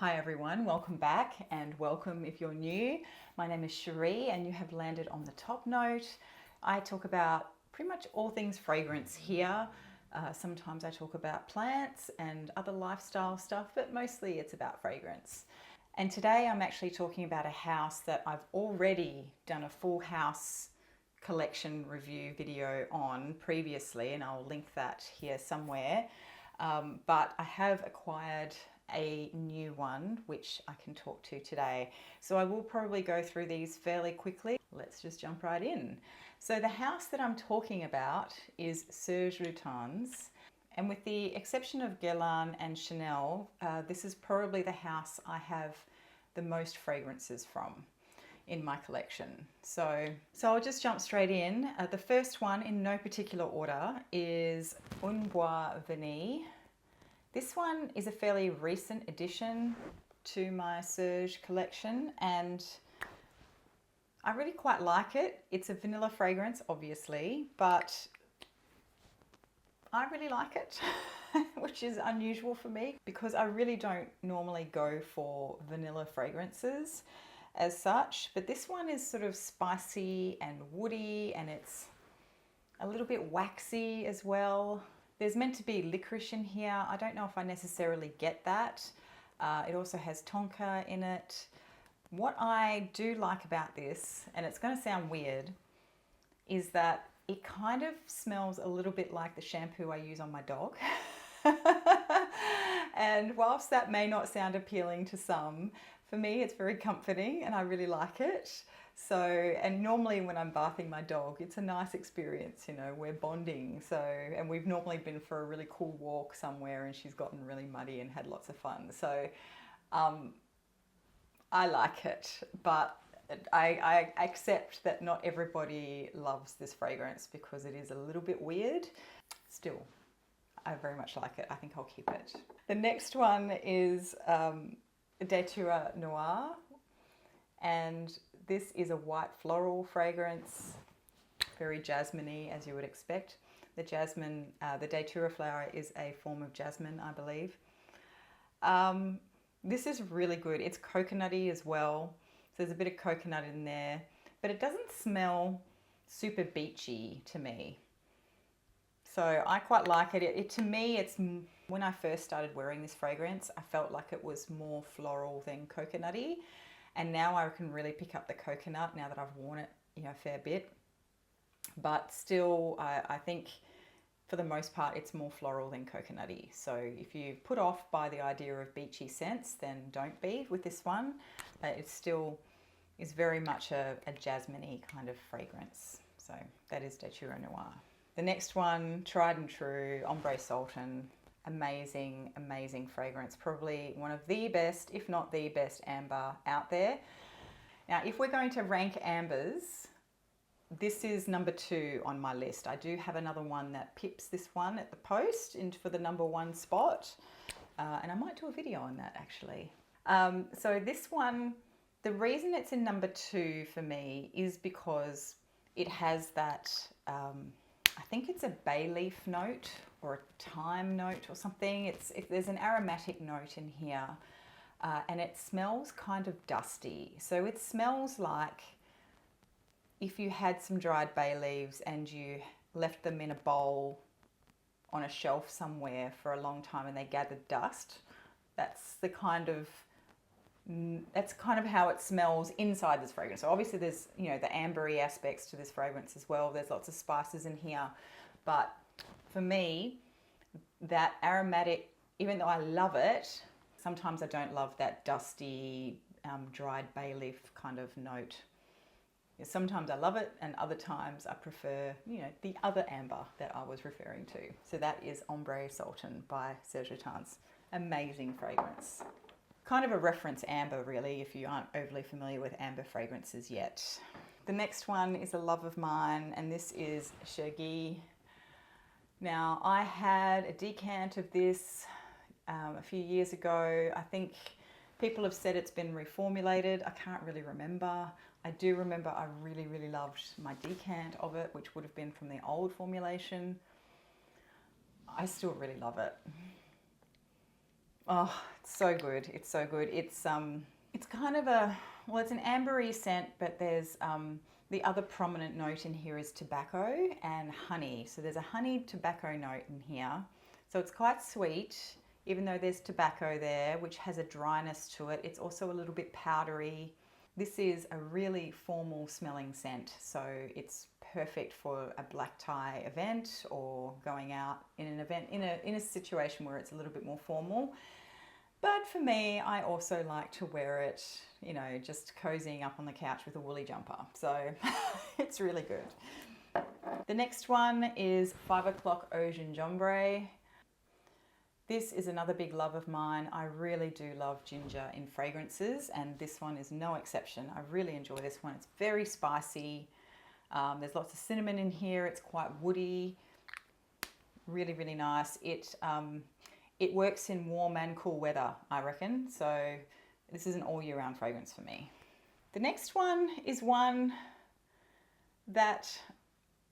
Hi everyone, welcome back and welcome if you're new. My name is Cherie and you have landed on the top note. I talk about pretty much all things fragrance here. Sometimes I talk about plants and other lifestyle stuff, but mostly it's about fragrance. And today I'm actually talking about a house that I've already done a full house collection review video on previously, and I'll link that here somewhere. But I have acquired a new one which I can talk to today. So I will probably go through these fairly quickly. Let's just jump right in. So the house that I'm talking about is Serge Lutens, and with the exception of Guerlain and Chanel, this is probably the house I have the most fragrances from in my collection. So I'll just jump straight in. The first one in no particular order is Bois Vanille. This one is a fairly recent addition to my Serge collection and I really quite like it. It's a vanilla fragrance, obviously, but I really like it, which is unusual for me because I really don't normally go for vanilla fragrances as such, but this one is sort of spicy and woody and it's a little bit waxy as well. There's meant to be licorice in here. I don't know if I necessarily get that. It also has tonka in it. What I do like about this, and it's going to sound weird, is that it kind of smells a little bit like the shampoo I use on my dog. And whilst that may not sound appealing to some, for me it's very comforting and I really like it. So, and normally when I'm bathing my dog, it's a nice experience, you know, we're bonding. So, and we've normally been for a really cool walk somewhere and she's gotten really muddy and had lots of fun. So, I like it, but I accept that not everybody loves this fragrance because it is a little bit weird. Still, I very much like it. I think I'll keep it. The next one is Datura Noir, and this is a white floral fragrance, very jasmine-y as you would expect. The jasmine, the Datura flower is a form of jasmine, I believe. This is really good. It's coconutty as well. So there's a bit of coconut in there, but it doesn't smell super beachy to me. So I quite like it. To me, it's when I first started wearing this fragrance, I felt like it was more floral than coconutty. And now I can really pick up the coconut now that I've worn it, you know, a fair bit. But still, I think for the most part, it's more floral than coconutty. So if you put off by the idea of beachy scents, then don't be with this one. It still is very much a jasmine-y kind of fragrance. So that is Datura Noir. The next one, tried and true, Ambre Sultan. Amazing, amazing fragrance. Probably one of the best, if not the best amber out there. Now, if we're going to rank ambers, this is number 2 on my list. I do have another one that pips this one at the post for the number 1 spot. And I might do a video on that actually. So this one, the reason it's in number 2 for me is because it has that, I think it's a bay leaf note or a thyme note or something. There's an aromatic note in here and it smells kind of dusty. So it smells like if you had some dried bay leaves and you left them in a bowl on a shelf somewhere for a long time and they gathered dust. That's kind of how it smells inside this fragrance. So obviously there's, you know, the ambery aspects to this fragrance as well. There's lots of spices in here. But for me, that aromatic, even though I love it, sometimes I don't love that dusty, dried bay leaf kind of note. Sometimes I love it and other times I prefer, you know, the other amber that I was referring to. So that is Ambre Sultan by Serge Lutens. Amazing fragrance. Kind of a reference amber really if you aren't overly familiar with amber fragrances yet. The next one is a love of mine and this is Chergui. Now I had a decant of this a few years ago. I think people have said it's been reformulated. I can't really remember. I do remember I really, really loved my decant of it, which would have been from the old formulation. I still really love it. Oh, it's so good. It's so good. It's kind of a, well, it's an ambery scent, but there's the other prominent note in here is tobacco and honey. So there's a honey tobacco note in here. So it's quite sweet, even though there's tobacco there, which has a dryness to it. It's also a little bit powdery. This is a really formal smelling scent, so it's perfect for a black tie event or going out in an event in a situation where it's a little bit more formal. But for me, I also like to wear it, you know, just cozying up on the couch with a woolly jumper. So it's really good. The next one is 5 o'clock Eau Gingembre. This is another big love of mine. I really do love ginger in fragrances, and this one is no exception. I really enjoy this one. It's very spicy. There's lots of cinnamon in here. It's quite woody. Really, really nice. It works in warm and cool weather, I reckon. So this is an all year round fragrance for me. The next one is one that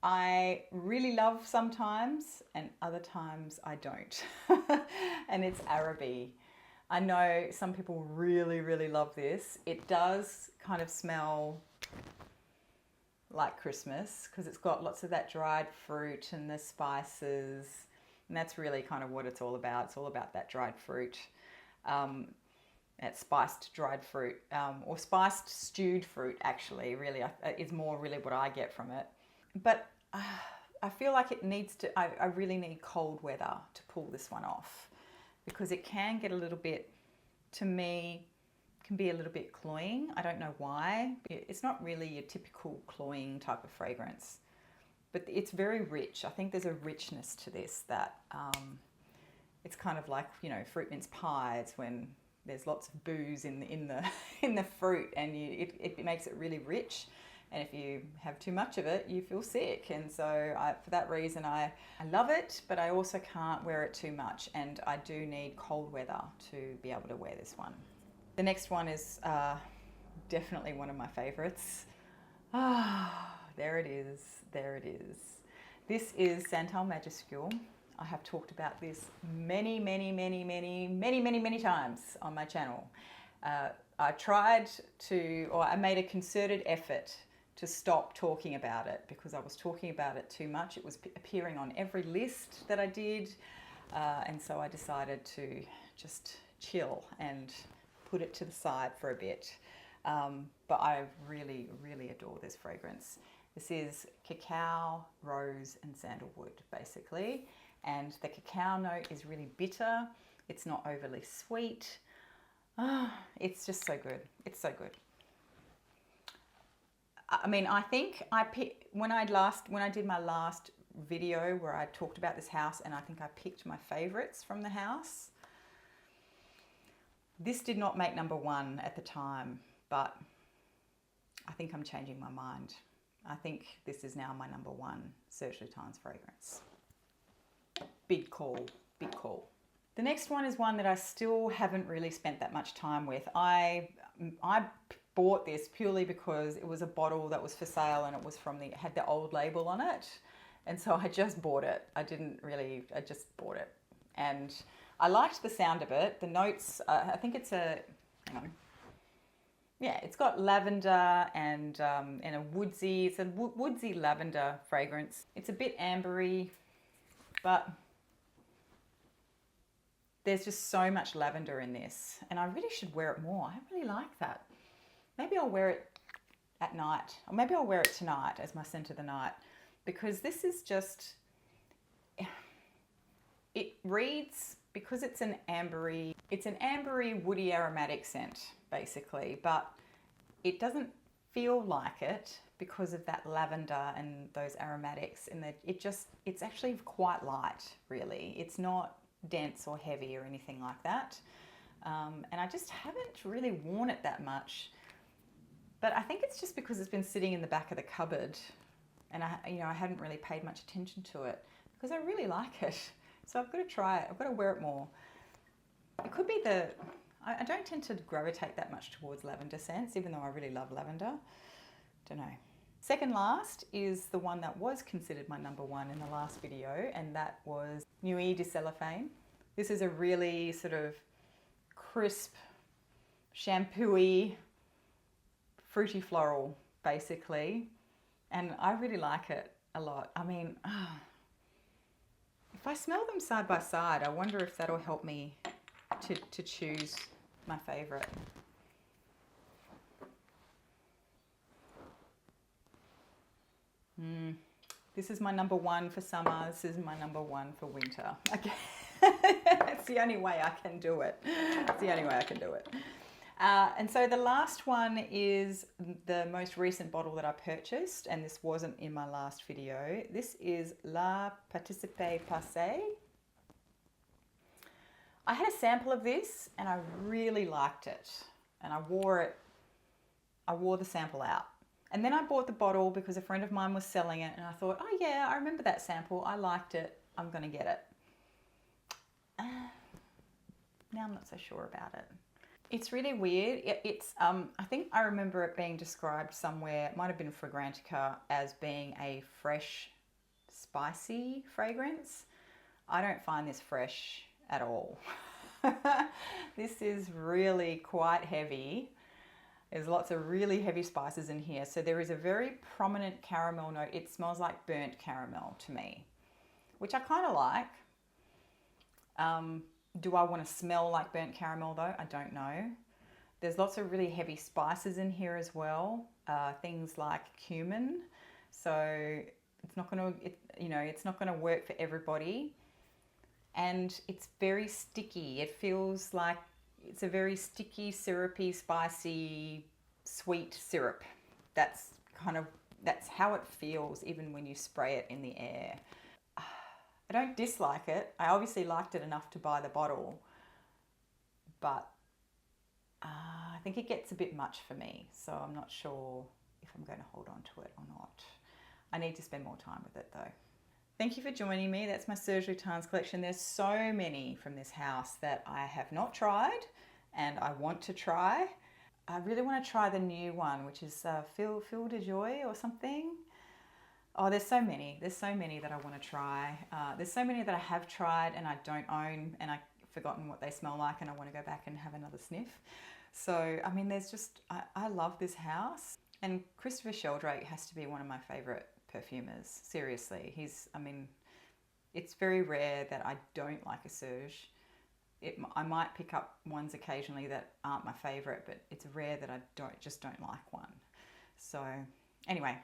I really love sometimes and other times I don't. And it's Arabie. I know some people really, really love this. It does kind of smell like Christmas because it's got lots of that dried fruit and the spices. And that's really kind of what it's all about. It's all about that dried fruit, that spiced dried fruit, or spiced stewed fruit actually, really, is more really what I get from it. But I feel like it needs to, I really need cold weather to pull this one off because it can get a little bit, to me, can be a little bit cloying. I don't know why. It's not really your typical cloying type of fragrance. But it's very rich. I think there's a richness to this that it's kind of like, you know, fruit mince pies when there's lots of booze in the fruit, and it makes it really rich. And if you have too much of it, you feel sick. And so for that reason, I love it, but I also can't wear it too much. And I do need cold weather to be able to wear this one. The next one is definitely one of my favorites. There it is. There it is. This is Santal Majuscule. I have talked about this many times on my channel. I tried to, or I made a concerted effort to stop talking about it because I was talking about it too much. It was appearing on every list that I did. And so I decided to just chill and put it to the side for a bit. But I really, really adore this fragrance. This is cacao, rose, and sandalwood, basically. And the cacao note is really bitter. It's not overly sweet. It's just so good. It's so good. I mean, I think when I did my last video where I talked about this house, and I think I picked my favorites from the house. This did not make #1 at the time, but I think I'm changing my mind. I think this is now my #1 Serge Lutens fragrance. Big call, big call. The next one is one that I still haven't really spent that much time with. I bought this purely because it was a bottle that was for sale and it had the old label on it. And so I just bought it. I just bought it. And I liked the sound of it. The notes, I think it's hang on. Yeah, it's got lavender and a woodsy, it's a woodsy lavender fragrance. It's a bit ambery, but there's just so much lavender in this. And I really should wear it more. I really like that. Maybe I'll wear it at night, or maybe I'll wear it tonight as my scent of the night, because this is just, it reads, because it's an ambery woody aromatic scent basically, but it doesn't feel like it because of that lavender and those aromatics, and it's actually quite light really. It's not dense or heavy or anything like that. And I just haven't really worn it that much, but I think it's just because it's been sitting in the back of the cupboard and I hadn't really paid much attention to it because I really like it. So I've got to try it. I've got to wear it more. It could be I don't tend to gravitate that much towards lavender scents, even though I really love lavender. Don't know. Second last is the one that was considered my #1 in the last video, and that was Nuit de Cellophane. This is a really sort of crisp, shampooey, fruity floral, basically. And I really like it a lot. I mean, if I smell them side by side, I wonder if that'll help me to choose my favorite. This is my number one for summer. This is my number one for winter. Okay. It's the only way I can do it. It's the only way I can do it. And so the last one is the most recent bottle that I purchased, and this wasn't in my last video. This is Participe Passe. I had a sample of this and I really liked it, and I wore the sample out. And then I bought the bottle because a friend of mine was selling it, and I thought, oh yeah, I remember that sample. I liked it. I'm going to get it. Now I'm not so sure about it. It's really weird. I think I remember it being described somewhere, it might have been Fragrantica, as being a fresh, spicy fragrance. I don't find this fresh at all. This is really quite heavy. There's lots of really heavy spices in here. So there is a very prominent caramel note. It smells like burnt caramel to me, which I kind of like. Do I want to smell like burnt caramel though? I don't know. There's lots of really heavy spices in here as well. Things like cumin. So it's not going to, it's not going to work for everybody. And it's very sticky. It feels like it's a very sticky, syrupy, spicy, sweet syrup. That's how it feels even when you spray it in the air. I don't dislike it. I obviously liked it enough to buy the bottle, but I think it gets a bit much for me. So I'm not sure if I'm going to hold on to it or not. I need to spend more time with it though. Thank you for joining me. That's my Serge Lutens collection. There's so many from this house that I have not tried and I want to try. I really want to try the new one, which is Fil de Joie or something. Oh, there's so many. There's so many that I want to try. There's so many that I have tried and I don't own, and I've forgotten what they smell like, and I want to go back and have another sniff. So, I mean, there's just, I love this house. And Christopher Sheldrake has to be one of my favorite perfumers. Seriously. It's very rare that I don't like a Serge. I might pick up ones occasionally that aren't my favorite, but it's rare that I just don't like one. So, anyway.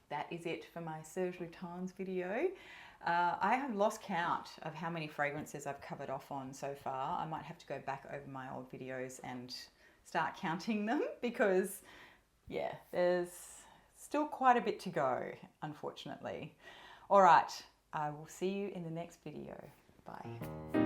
That is it for my Serge Lutens video. I have lost count of how many fragrances I've covered off on so far. I might have to go back over my old videos and start counting them because, yeah, there's still quite a bit to go, unfortunately. All right, I will see you in the next video. Bye.